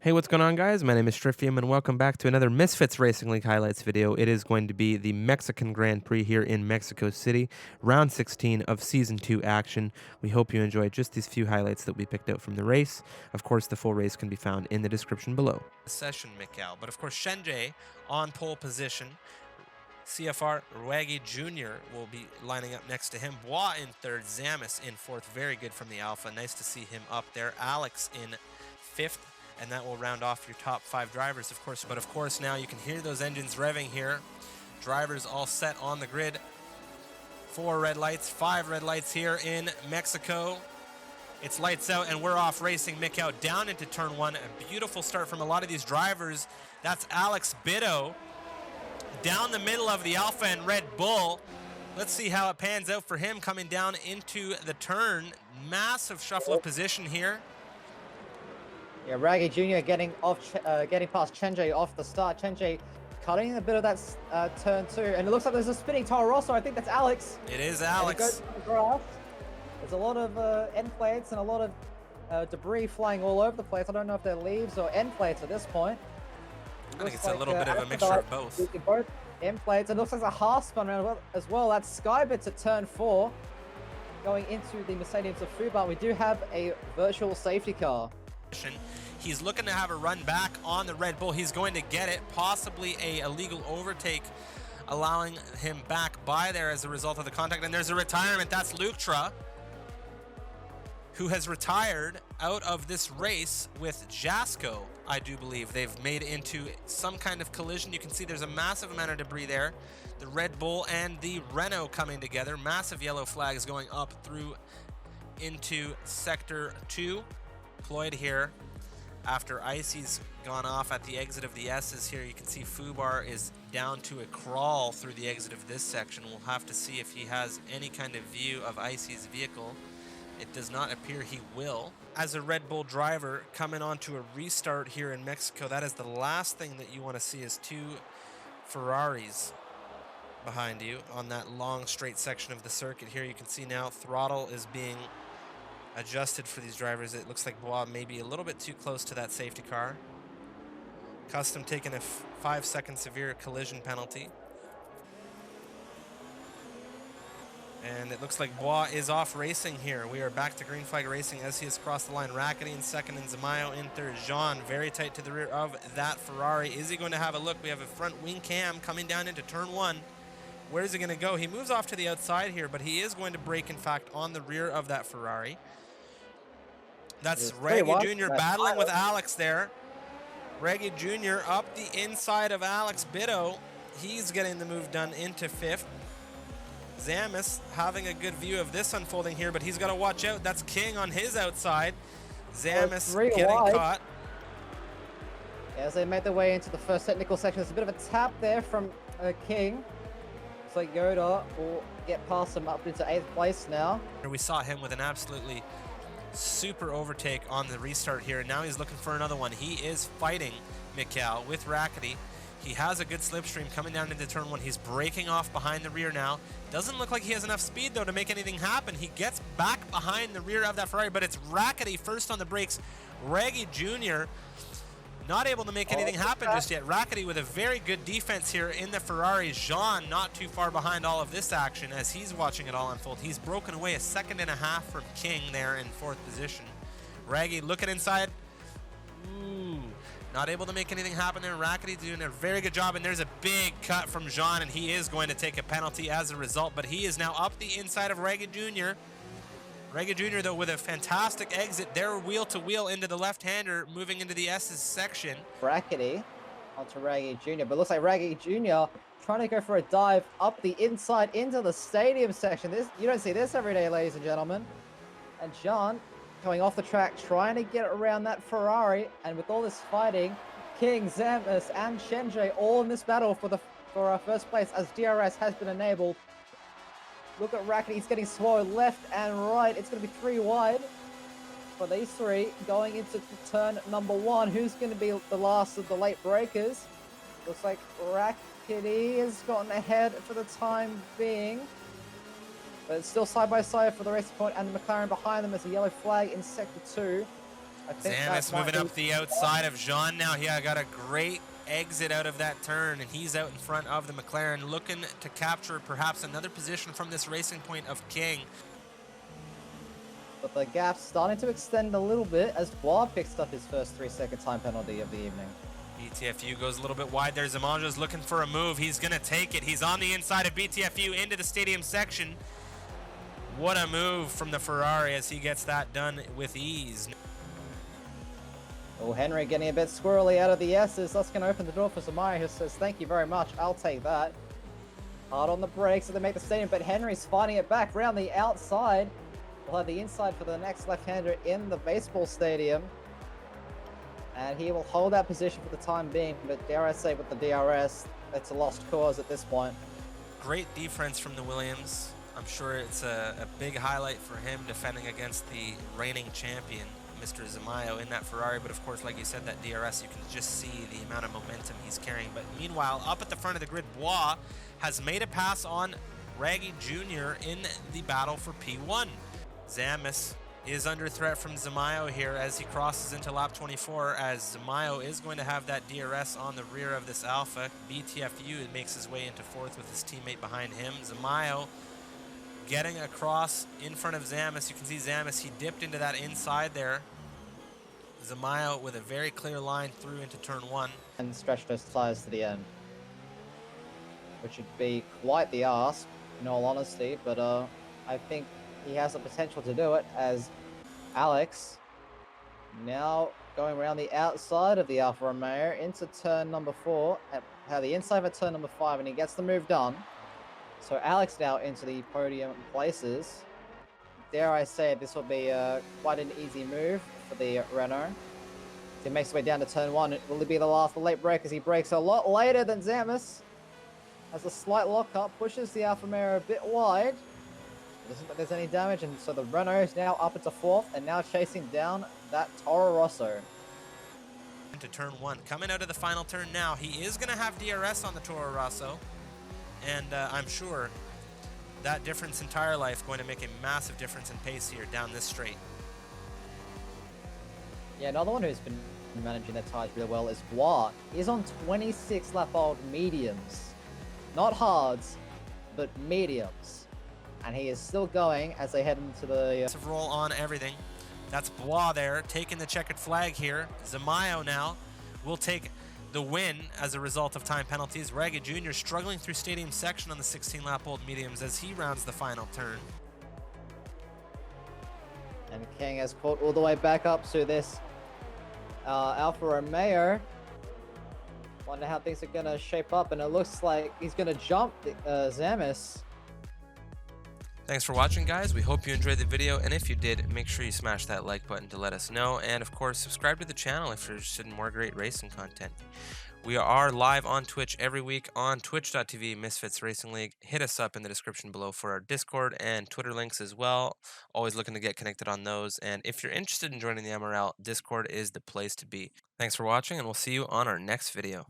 Hey, what's going on, guys? My name is Strifium, and welcome back to another Misfits Racing League highlights video. It is going to be the Mexican Grand Prix here in Mexico City, round 16 of Season 2 action. We hope you enjoyed just these few highlights that we picked out from the race. Of course, the full race can be found in the description below. Session, Mikhail, but of course, Shenjay on pole position. CFR Rwagi Jr. will be lining up next to him. Bois in third, Zamis in fourth. Very good from the Alpha. Nice to see him up there. Alex in fifth. And that will round off your top 5 drivers, of course. But of course, now you can hear those engines revving here. Drivers all set on the grid. 4 red lights, 5 red lights here in Mexico. It's lights out and we're off racing. Mick out down into turn 1. A beautiful start from a lot of these drivers. That's Alex Bitto down the middle of the Alpha and Red Bull. Let's see how it pans out for him coming down into the turn. Massive shuffle of position here. Yeah, Raggy Jr. getting past Chenjay off the start. Chenjay cutting a bit of that turn 2, and it looks like there's a spinning Toro Rosso. I think that's Alex. It is Alex. Goes to the grass. There's a lot of end plates and a lot of debris flying all over the place. I don't know if they're leaves or end plates at this point. I think it's like, a little bit of a mixture of both. Both end plates. It looks like a half spun around as well. That's Skybits at turn 4, going into the Mercedes of Fubar. We do have a virtual safety car. He's looking to have a run back on the Red Bull. He's going to get it, possibly a illegal overtake, allowing him back by there as a result of the contact. And there's a retirement. That's Luktra, who has retired out of this race with Jasko, I do believe. They've made into some kind of collision. You can see there's a massive amount of debris there. The Red Bull and the Renault coming together. Massive yellow flags going up through into Sector 2. Deployed here after Icy's gone off at the exit of the S's here. You can see Fubar is down to a crawl through the exit of this section. We'll have to see if he has any kind of view of Icy's vehicle. It does not appear he will. As a Red Bull driver coming onto a restart here in Mexico, that is the last thing that you want to see is 2 Ferraris behind you on that long straight section of the circuit here. You can see now throttle is being adjusted for these drivers. It looks like Bois may be a little bit too close to that safety car. Custom taking a 5-second severe collision penalty. And it looks like Bois is off racing here. We are back to green flag racing as he has crossed the line. Rackety in second and Zamayo in third. Jean very tight to the rear of that Ferrari. Is he going to have a look? We have a front wing cam coming down into turn 1. Where is he going to go? He moves off to the outside here, but he is going to brake, in fact, on the rear of that Ferrari. That's Reggie Jr. battling with Alex there. Reggie Jr. up the inside of Alex Bitto. He's getting the move done into 5th. Zamis having a good view of this unfolding here, but he's got to watch out. That's King on his outside. Zamis getting caught. As they make their way into the first technical section, there's a bit of a tap there from King. Looks like Yoda will get past him up into 8th place now. We saw him with an absolutely super overtake on the restart here, and now he's looking for another one. He is fighting Mikhail with Rackety. He has a good slipstream coming down into turn 1. He's breaking off behind the rear now. Doesn't look like he has enough speed, though, to make anything happen. He gets back behind the rear of that Ferrari, but it's Rackety first on the brakes. Reggie Jr. not able to make anything happen just yet. Rackety with a very good defense here in the Ferrari. Jean not too far behind all of this action as he's watching it all unfold. He's broken away a 1.5 seconds from King there in 4th position. Raggy looking inside. Ooh, not able to make anything happen there. Rackety doing a very good job, and there's a big cut from Jean, and he is going to take a penalty as a result, but he is now up the inside of Reggie Jr. Reggie Jr., though, with a fantastic exit. They're wheel-to-wheel into the left-hander, moving into the S's section. Rackety onto Raggy Jr., but looks like Raggy Jr. trying to go for a dive up the inside into the stadium section. You don't see this every day, ladies and gentlemen. And John going off the track, trying to get around that Ferrari, and with all this fighting, King, Zamis, and Shenjay all in this battle for our first place as DRS has been enabled. Look at Rackety, he's getting slow left and right. It's going to be 3 wide for these 3 going into turn number 1. Who's going to be the last of the late breakers? Looks like Rackety has gotten ahead for the time being. But it's still side by side for the racing point, and the McLaren behind them as a yellow flag in sector 2. I think that Zamis might moving be. up the outside of Jean now. He got a great exit out of that turn, and he's out in front of the McLaren, looking to capture perhaps another position from this racing point of King. But the gap's starting to extend a little bit as Bois picks up his first 3-second time penalty of the evening. BTFU goes a little bit wide there. Zamanjo's looking for a move. He's going to take it. He's on the inside of BTFU into the stadium section. What a move from the Ferrari as he gets that done with ease. Oh, Henry getting a bit squirrely out of the S's. That's going to open the door for Zamaya, who says, thank you very much. I'll take that. Hard on the brakes so they make the stadium, but Henry's fighting it back round the outside. We'll have the inside for the next left-hander in the baseball stadium. And he will hold that position for the time being, but dare I say with the DRS, it's a lost cause at this point. Great defense from the Williams. I'm sure it's a big highlight for him defending against the reigning champion, Mr. Zamayo, in that Ferrari. But of course, like you said, that DRS, you can just see the amount of momentum he's carrying. But meanwhile, up at the front of the grid, Bois has made a pass on Raggy Jr. in the battle for P1. Zamis is under threat from Zamayo here as he crosses into lap 24, as Zamayo is going to have that DRS on the rear of this Alpha. BTFU makes his way into fourth with his teammate behind him. Zamayo getting across in front of Zamis. You can see Zamis, he dipped into that inside there. Zamayo with a very clear line through into turn 1. And stretch those tires to the end. Which would be quite the ask, in all honesty, but I think he has the potential to do it, as Alex now going around the outside of the Alfa Romeo into turn number 4, at the inside of turn number 5, and he gets the move done. So Alex now into the podium places. Dare I say, this will be quite an easy move for the Renault. He makes his way down to turn 1. Will it be the last late break, as he breaks a lot later than Zamis? Has a slight lockup, pushes the Alfa Romeo a bit wide. Doesn't think there's any damage, and so the Renault is now up into 4th and now chasing down that Toro Rosso. Into turn 1. Coming out of the final turn now. He is going to have DRS on the Toro Rosso, and I'm sure that difference in tire life going to make a massive difference in pace here down this straight. Yeah, another one who's been managing their tires really well is Bois. He's on 26 lap old mediums. Not hards, but mediums. And he is still going as they head into the... roll on everything. That's Bois there, taking the checkered flag here. Zamayo now will take the win as a result of time penalties. Ragged Jr. struggling through stadium section on the 16-lap-old mediums as he rounds the final turn. And King has caught all the way back up to this Alfa Romeo. Wonder how things are going to shape up, and it looks like he's going to jump Zamis. Thanks for watching, guys. We hope you enjoyed the video, and if you did, make sure you smash that like button to let us know, and of course subscribe to the channel if you're interested in more great racing content. We are live on Twitch every week on twitch.tv Misfits Racing League. Hit us up in the description below for our Discord and Twitter links as well. Always looking to get connected on those, and if you're interested in joining the MRL, Discord is the place to be. Thanks for watching, and we'll see you on our next video.